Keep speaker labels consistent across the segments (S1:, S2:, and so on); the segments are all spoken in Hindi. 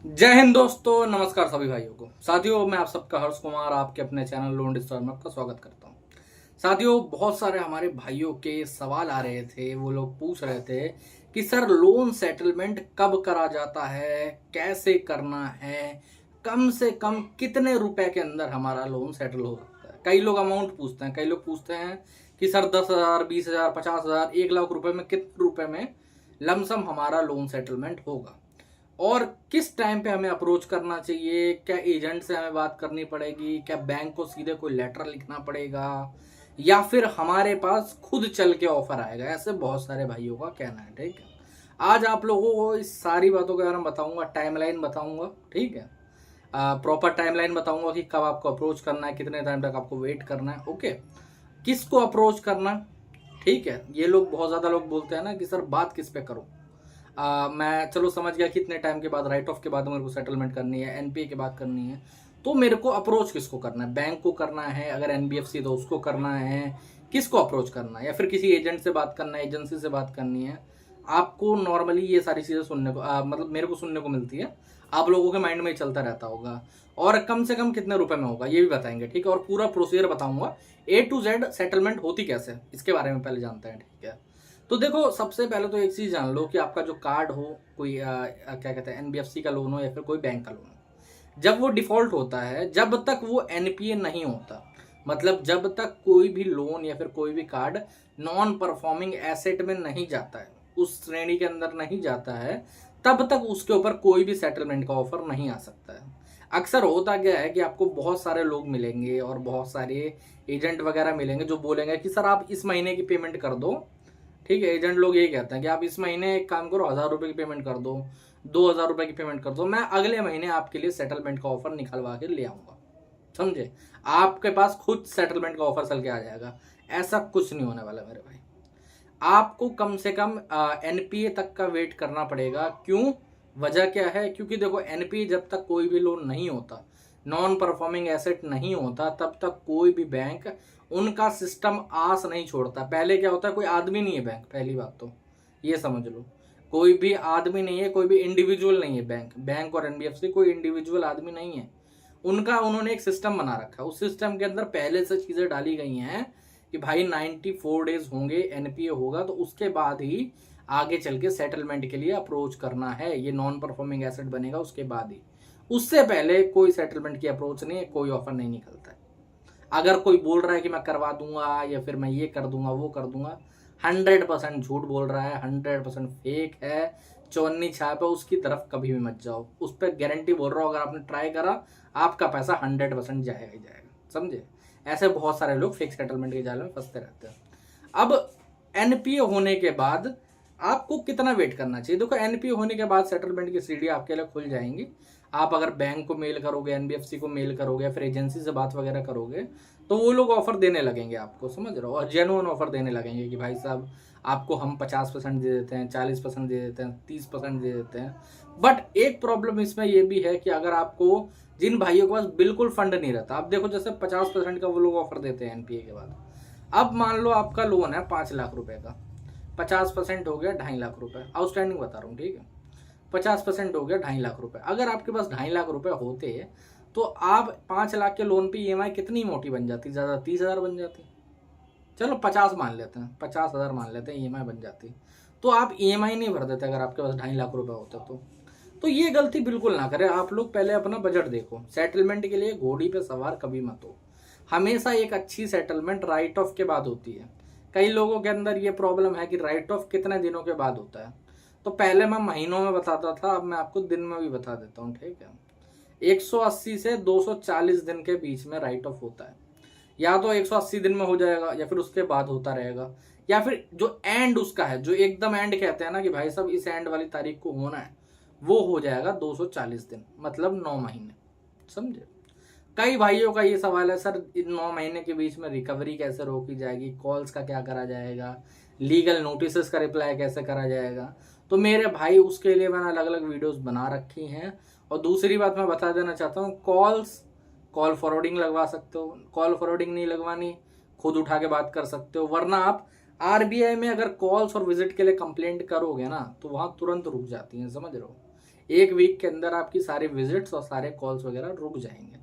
S1: जय हिंद दोस्तों, नमस्कार सभी भाइयों को। साथियों, मैं आप सबका हर्ष कुमार आपके अपने चैनल लोन डिस्टॉर्म में आपका स्वागत करता हूं। साथियों, बहुत सारे हमारे भाइयों के सवाल आ रहे थे। वो लोग पूछ रहे थे कि सर लोन सेटलमेंट कब करा जाता है, कैसे करना है, कम से कम कितने रुपए के अंदर हमारा लोन सेटल हो सकता है। कई लोग अमाउंट पूछते हैं, कई लोग पूछते हैं कि सर 10,000, 20,000, 50,000, 1 लाख रुपए में कितने रुपए में लमसम हमारा लोन सेटलमेंट होगा और किस टाइम पे हमें अप्रोच करना चाहिए। क्या एजेंट से हमें बात करनी पड़ेगी, क्या बैंक को सीधे कोई लेटर लिखना पड़ेगा, या फिर हमारे पास खुद चल के ऑफर आएगा। ऐसे बहुत सारे भाइयों का कहना है। ठीक है, आज आप लोगों को इस सारी बातों के बारे में बताऊंगा, टाइमलाइन बताऊंगा। ठीक है, प्रॉपर टाइमलाइन बताऊंगा कि कब आपको अप्रोच करना है, कितने टाइम तक आपको वेट करना है। ओके, किसको अप्रोच करना। ठीक है, ये लोग बहुत ज्यादा लोग बोलते हैं ना कि सर बात किस पे करूं। मैं चलो समझ गया कितने टाइम के बाद, राइट ऑफ के बाद मेरे को सेटलमेंट करनी है, एनपीए के बाद करनी है। तो मेरे को अप्रोच किसको करना है, बैंक को करना है, अगर एनबीएफसी तो उसको करना है, किसको अप्रोच करना है, या फिर किसी एजेंट से बात करना है, एजेंसी से बात करनी है। आपको नॉर्मली ये सारी चीज़ें सुनने को मतलब मेरे को सुनने को मिलती है, आप लोगों के माइंड में चलता रहता होगा। और कम से कम कितने रुपए में होगा ये भी बताएंगे। ठीक है, और पूरा प्रोसीजर बताऊंगा, A to Z सेटलमेंट होती कैसे, इसके बारे में पहले जानते हैं। ठीक है, तो देखो सबसे पहले तो एक चीज जान लो कि आपका जो कार्ड हो, कोई क्या कहते हैं, एनबीएफसी का लोन हो या फिर कोई बैंक का लोन हो, जब वो डिफॉल्ट होता है, जब तक वो एनपीए नहीं होता, मतलब जब तक कोई भी लोन या फिर कोई भी कार्ड नॉन परफॉर्मिंग एसेट में नहीं जाता है, उस श्रेणी के अंदर नहीं जाता है, तब तक उसके ऊपर कोई भी सेटलमेंट का ऑफर नहीं आ सकता है। अक्सर होता क्या है कि आपको बहुत सारे लोग मिलेंगे और बहुत सारे एजेंट वगैरह मिलेंगे जो बोलेंगे कि सर आप इस महीने की पेमेंट कर दो। ठीक है, एजेंट लोग यही कहते हैं कि आप इस महीने एक काम करो, 1,000 रुपए की पेमेंट कर दो, 2,000 रुपए की पेमेंट कर दो, मैं अगले महीने आपके लिए सेटलमेंट का ऑफर निकलवा के ले आऊंगा। समझे, आपके पास खुद सेटलमेंट का ऑफर चल के आ जाएगा। ऐसा कुछ नहीं होने वाला मेरे भाई। आपको कम से कम एनपीए तक का वेट करना पड़ेगा। क्यों, वजह क्या है, क्योंकि देखो एनपीए जब तक कोई भी लोन नहीं होता, नॉन परफॉर्मिंग एसेट नहीं होता, तब तक कोई भी बैंक उनका सिस्टम आस नहीं छोड़ता। पहले क्या होता है, कोई आदमी नहीं है बैंक, पहली बात तो ये समझ लो, कोई भी आदमी नहीं है, कोई भी इंडिविजुअल नहीं है। बैंक और एनबीएफसी कोई इंडिविजुअल आदमी नहीं है। उन्होंने एक सिस्टम बना रखा है। उस सिस्टम के अंदर पहले से चीजें डाली गई हैं कि भाई 94 डेज होंगे, एनपीए होगा, तो उसके बाद ही आगे चल के सेटलमेंट के लिए अप्रोच करना है। ये नॉन परफॉर्मिंग एसेट बनेगा उसके बाद ही, उससे पहले कोई सेटलमेंट की अप्रोच नहीं है, कोई ऑफर नहीं निकलता है। अगर कोई बोल रहा है कि मैं करवा दूंगा या फिर मैं ये कर दूंगा वो कर दूंगा, 100% झूठ बोल रहा है, 100% फेक है, चौन्नी छाप है, उसकी तरफ कभी भी मत जाओ। उस पर गारंटी बोल रहा हूँ, अगर आपने ट्राई करा आपका पैसा 100% जाएगा ही जाएगा। समझे, ऐसे बहुत सारे लोग फेक सेटलमेंट के जाल में फंसते रहते हैं। अब एनपीए होने के बाद आपको कितना वेट करना चाहिए। देखो एनपीए होने के बाद सेटलमेंट की सीढ़ी आपके लिए खुल जाएंगी। आप अगर बैंक को मेल करोगे, एनबीएफसी को मेल करोगे, या फिर एजेंसी से बात वगैरह करोगे, तो वो लोग ऑफर देने लगेंगे आपको, समझ रहे हो, और जेन्युइन ऑफर देने लगेंगे कि भाई साहब आपको हम 50% दे देते हैं, 40% दे देते हैं, 30% दे देते हैं। बट एक प्रॉब्लम इसमें यह भी है कि अगर आपको, जिन भाइयों के पास बिल्कुल फंड नहीं रहता, आप देखो जैसे 50% का वो लोग ऑफर देते हैं एनपीए के बाद। अब मान लो आपका लोन है 5 लाख रुपए का, 50% हो गया 2.5 लाख रुपए, आउटस्टैंडिंग बता रहा हूँ। ठीक है, 50% हो गया 2.5 लाख रुपए। अगर आपके पास 2.5 लाख रुपए होते तो आप 5 लाख के लोन पे ईएमआई कितनी मोटी बन जाती, ज्यादा 30,000 बन जाती। चलो 50 मान लेते हैं, 50,000 मान लेते हैं ईएमआई बन जाती। तो आप ईएमआई नहीं भर देते अगर आपके पास 2.5 लाख रुपए होते तो ये गलती बिल्कुल ना करें आप लोग। पहले अपना बजट देखो। सेटलमेंट के लिए घोड़ी पे सवार कभी मत हो। हमेशा एक अच्छी सेटलमेंट राइट ऑफ के बाद होती है। कई लोगों के अंदर ये प्रॉब्लम है कि राइट ऑफ कितने दिनों के बाद होता है। तो पहले मैं महीनों में बताता था, अब मैं आपको दिन में भी बता देता हूँ। ठीक है, 180 से 240 दिन के बीच में राइट ऑफ होता है। या तो 180 दिन में हो जाएगा, या फिर उसके बाद होता रहेगा, या फिर जो एंड उसका है, जो एकदम एंड कहते हैं ना कि भाई साहब इस एंड वाली तारीख को होना है, वो हो जाएगा 240 दिन, मतलब 9 महीने। समझे। कई भाइयों का ये सवाल है, सर इन 9 महीने के बीच में रिकवरी कैसे रोकी जाएगी, कॉल्स का क्या करा जाएगा, लीगल नोटिस का रिप्लाई कैसे करा जाएगा। तो मेरे भाई उसके लिए मैंने अलग अलग वीडियोस बना रखी हैं। और दूसरी बात मैं बता देना चाहता हूँ, कॉल फॉरवर्डिंग लगवा सकते हो। कॉल फॉरवर्डिंग नहीं लगवानी, खुद उठा के बात कर सकते हो। वरना आप आरबीआई में अगर कॉल्स और विजिट के लिए कंप्लेंट करोगे ना, तो वहां तुरंत रुक जाती है, समझ रहे हो। 1 वीक के अंदर आपकी सारी विजिट्स और सारे कॉल्स वगैरह रुक जाएंगे।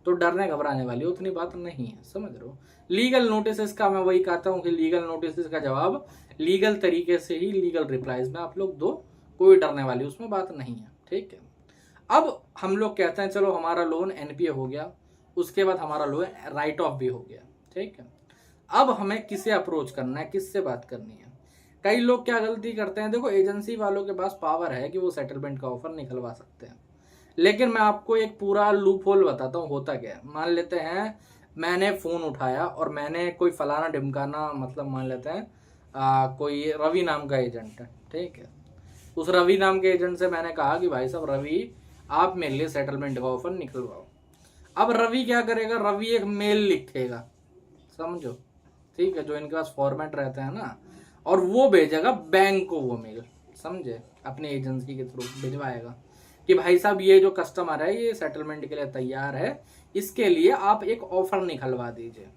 S1: तो डरने घबराने वाली उतनी बात नहीं है, समझ रहे हो। लीगल नोटिस का मैं वही कहता हूँ कि लीगल नोटिस का जवाब लीगल तरीके से ही लीगल रिप्लाईज में आप लोग दो, कोई डरने वाली उसमें बात नहीं है, ठीक है। अब हम लोग कहते हैं चलो हमारा लोन एनपीए हो गया, उसके बाद हमारा लोन राइट ऑफ भी हो गया, ठीक है। अब हमें किसे अप्रोच करना है, किससे बात करनी है। कई लोग क्या गलती करते हैं, देखो एजेंसी वालों के पास पावर है कि वो सेटलमेंट का ऑफर निकलवा सकते हैं, लेकिन मैं आपको एक पूरा लूप होल बताता हूँ। होता क्या है, मान लेते हैं मैंने फोन उठाया और मैंने कोई फलाना ढिमकाना, मतलब मान लेते हैं कोई रवि नाम का एजेंट है, ठीक है। उस रवि नाम के एजेंट से मैंने कहा कि भाई साहब रवि आप मेरे लिए सेटलमेंट का ऑफर निकलवाओ। अब रवि क्या करेगा, रवि एक मेल लिखेगा, समझो, ठीक है, जो इनके पास फॉर्मेट रहते हैं ना, और वो भेजेगा बैंक को, वो मेल समझे, अपने एजेंसी के थ्रू भिजवाएगा कि भाई साहब ये जो कस्टमर है ये सेटलमेंट के लिए तैयार है, इसके लिए आप एक ऑफर निकलवा दीजिए।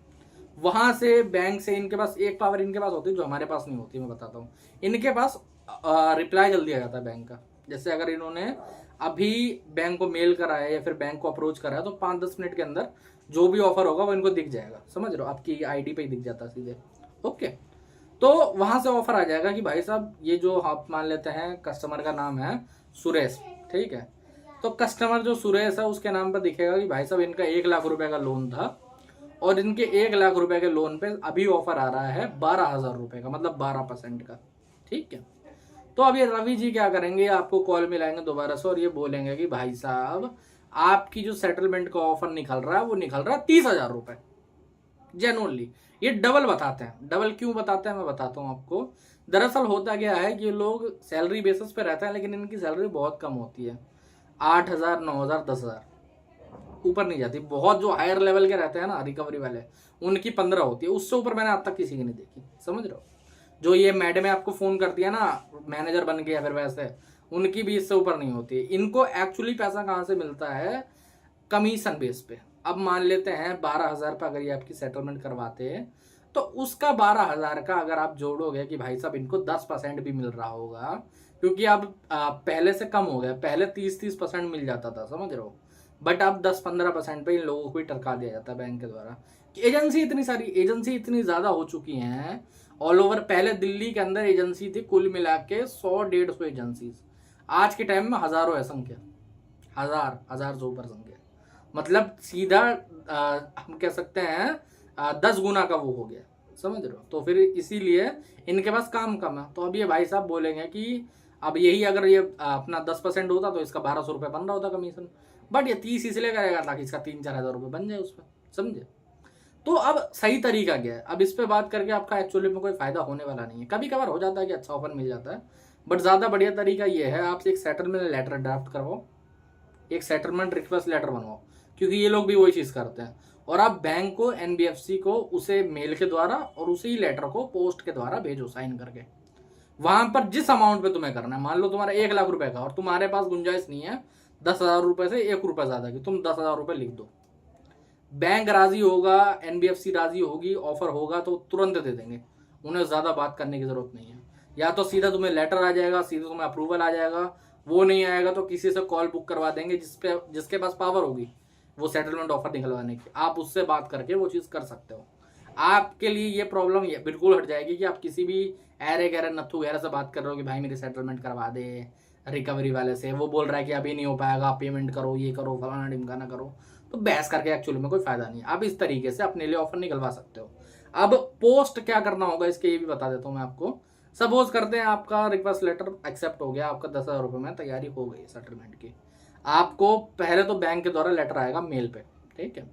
S1: वहां से बैंक से इनके पास एक पावर इनके पास होती है जो हमारे पास नहीं होती, मैं बताता हूँ। इनके पास रिप्लाई जल्दी आ जाता है बैंक का। जैसे अगर इन्होंने अभी बैंक को मेल करा है या फिर बैंक को अप्रोच करा है तो 5-10 मिनट के अंदर जो भी ऑफर होगा वो इनको दिख जाएगा, समझ रहे हो, आपकी आईडी पे ही दिख जाता है सीधे, ओके। तो वहां से ऑफर आ जाएगा कि भाई साहब ये जो आप मान लेते हैं कस्टमर का नाम है सुरेश, ठीक है। तो कस्टमर जो सुरेश है उसके नाम पर दिखेगा कि भाई साहब इनका 1 लाख रुपए का लोन था और इनके 1 लाख रुपए के लोन पे अभी ऑफर आ रहा है 12,000 रुपए का, मतलब 12% का, ठीक है। तो अब ये रवि जी क्या करेंगे, आपको कॉल मिलाएंगे दोबारा से और ये बोलेंगे कि भाई साहब आपकी जो सेटलमेंट का ऑफर निकल रहा है वो निकल रहा है 30,000 रुपए, जेन्युइनली। ये डबल बताते हैं। डबल क्यों बताते हैं मैं बताता हूँ आपको। दरअसल होता क्या है कि ये लोग सैलरी बेसिस पे रहते हैं, लेकिन इनकी सैलरी बहुत कम होती है, 8,000, 9,000, 10,000, ऊपर नहीं जाती। बहुत जो हायर लेवल के रहते हैं ना रिकवरी वाले, उनकी 15 होती है, उससे ऊपर मैंने आज तक किसी की नहीं देखी, समझ रहे हो। जो ये मैडम आपको फोन करती है ना मैनेजर बन के या फिर वैसे, उनकी भी इससे ऊपर नहीं होती है। इनको एक्चुअली पैसा कहाँ से मिलता है, कमीशन बेस पे। अब मान लेते हैं 12,000 पे अगर ये आपकी सेटलमेंट करवाते हैं तो उसका 12,000 का अगर आप जोड़ोगे कि भाई साहब इनको 10% भी मिल रहा होगा, क्योंकि अब पहले से कम हो गया, पहले 30% मिल जाता था, समझ रहे हो, बट अब 10-15% पे इन लोगों को भी टरका दिया जाता है बैंक के द्वारा। एजेंसी इतनी ज्यादा हो चुकी हैं ऑल ओवर। पहले दिल्ली के अंदर एजेंसी थी कुल मिला के 100-150 एजेंसी, आज के टाइम में हजारों है संख्या, हजार से ऊपर संख्या, मतलब सीधा हम कह सकते हैं 10 गुना का वो हो गया, समझ रहे हो। तो फिर इसीलिए इनके पास काम कम है। तो अब ये भाई साहब बोलेंगे कि अब यही अगर ये अपना 10% होता तो इसका 1,200 रुपये बन रहा होता कमीशन, बट ये 30 इसलिए करेगा ताकि इसका 3-4 हजार रुपये बन जाए उस पर, समझे। तो अब सही तरीका क्या है, अब इस पे बात करके आपका एक्चुअली में कोई फायदा होने वाला नहीं है। कभी कभार हो जाता है कि अच्छा ऑफर मिल जाता है, बट ज्यादा बढ़िया तरीका ये है आप एक सेटलमेंट लेटर ड्राफ्ट करवाओ, एक सेटलमेंट रिक्वेस्ट लेटर बनवाओ, क्योंकि ये लोग भी वही चीज करते हैं। और आप बैंक को, एनबीएफसी को उसे मेल के द्वारा और उसी लेटर को पोस्ट के द्वारा भेजो साइन करके। वहां पर जिस अमाउंट पे तुम्हें करना है, मान लो तुम्हारा 1 लाख रुपए का और तुम्हारे पास गुंजाइश नहीं है 10,000 रुपए से 1 रुपया ज्यादा की, तुम 10,000 रुपए लिख दो, बैंक राजी होगा, एनबीएफसी राजी होगी, ऑफर होगा तो तुरंत दे देंगे, उन्हें ज्यादा बात करने की जरूरत नहीं है। या तो सीधा तुम्हें लेटर आ जाएगा, सीधा तुम्हें अप्रूवल आ जाएगा, वो नहीं आएगा तो किसी से कॉल बुक करवा देंगे जिसके पास पावर होगी वो सेटलमेंट ऑफर निकलवाने की, आप उससे बात करके वो चीज कर सकते हो। आपके लिए ये प्रॉब्लम बिल्कुल हट जाएगी कि आप किसी भी ऐरे गहरे नत्थु गहरे से बात कर रहे हो कि भाई मेरी सेटलमेंट करवा दे रिकवरी वाले से, वो बोल रहा है कि अभी नहीं हो पाएगा, पेमेंट करो, ये करो, फलाना ढिमकाना करो, तो बहस करके एक्चुअली में कोई फायदा नहीं है। आप इस तरीके से अपने लिए ऑफर निकलवा सकते हो। अब पोस्ट क्या करना होगा इसके ये भी बता देता हूँ मैं आपको। सपोज करते हैं आपका रिक्वेस्ट लेटर एक्सेप्ट हो गया, आपका 10,000 रुपये में तैयारी हो गई सेटलमेंट की। आपको पहले तो बैंक के द्वारा लेटर आएगा मेल पे, ठीक है।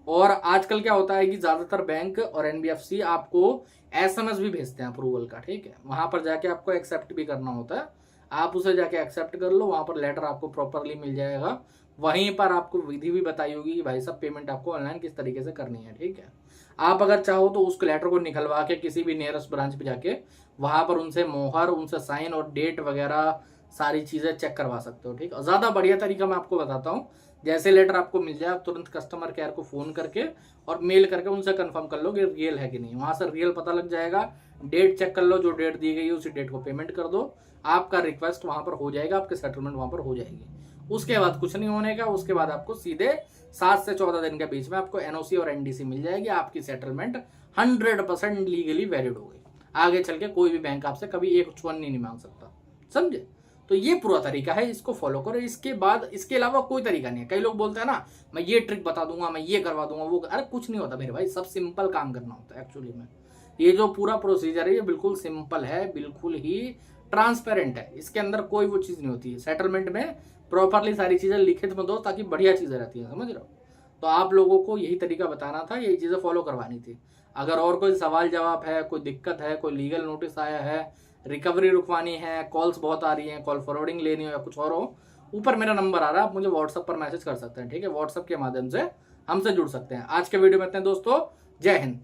S1: और आजकल क्या होता है कि ज्यादातर बैंक और एनबीएफसी आपको एसएमएस भी भेजते हैं अप्रूवल का, ठीक है। वहां पर जाके आपको एक्सेप्ट भी करना होता है, आप उसे जाके एक्सेप्ट कर लो, वहां पर लेटर आपको प्रॉपरली मिल जाएगा। वहीं पर आपको विधि भी बताई होगी कि भाई साहब पेमेंट आपको ऑनलाइन किस तरीके से करनी है, ठीक है। आप अगर चाहो तो उस लेटर को निकलवा के किसी भी नियरेस्ट ब्रांच पे जाके वहां पर उनसे मोहर, उनसे साइन और डेट वगैरह सारी चीजें चेक करवा सकते हो, ठीक है। ज्यादा बढ़िया तरीका मैं आपको बताता हूँ। जैसे लेटर आपको मिल जाए आप तुरंत कस्टमर केयर को फोन करके और मेल करके उनसे कंफर्म कर लो कि रियल है कि नहीं, वहां से रियल पता लग जाएगा। डेट चेक कर लो, जो डेट दी गई है उसी डेट को पेमेंट कर दो, आपका रिक्वेस्ट वहां पर हो जाएगा, आपके सेटलमेंट वहां पर हो जाएगी। उसके बाद कुछ नहीं होने का, उसके बाद आपको सीधे 7 से 14 दिन के बीच में आपको एनओसी और एनडीसी मिल जाएगी। आपकी सेटलमेंट 100% लीगली वैलिड हो गई। आगे चल के कोई भी बैंक आपसे कभी एक चुन नहीं मांग सकता, समझे? तो ये पूरा तरीका है, इसको फॉलो करो। इसके बाद इसके अलावा कोई तरीका नहीं है। कई लोग बोलते हैं ना मैं ये ट्रिक बता दूंगा, मैं ये करवा दूंगा, वो अरे कुछ नहीं होता मेरे भाई, सब सिंपल काम करना होता है एक्चुअली में। ये जो पूरा प्रोसीजर है ये बिल्कुल सिंपल है, बिल्कुल ही ट्रांसपेरेंट है। इसके अंदर कोई वो चीज नहीं होती है। सेटलमेंट में प्रॉपरली सारी चीजें लिखित में दो ताकि बढ़िया चीजें रहती है, समझ रहे हो? तो आप लोगों को यही तरीका बताना था, यही चीजें फॉलो करवानी थी। अगर और कोई सवाल जवाब है, कोई दिक्कत है, कोई लीगल नोटिस आया है, रिकवरी रुकवानी है, कॉल्स बहुत आ रही हैं, कॉल फॉरवर्डिंग लेनी हो या कुछ और हो, ऊपर मेरा नंबर आ रहा है, आप मुझे व्हाट्सएप पर मैसेज कर सकते हैं, ठीक है? व्हाट्सएप के माध्यम से हमसे जुड़ सकते हैं। आज के वीडियो में इतने दोस्तों, जय हिंद।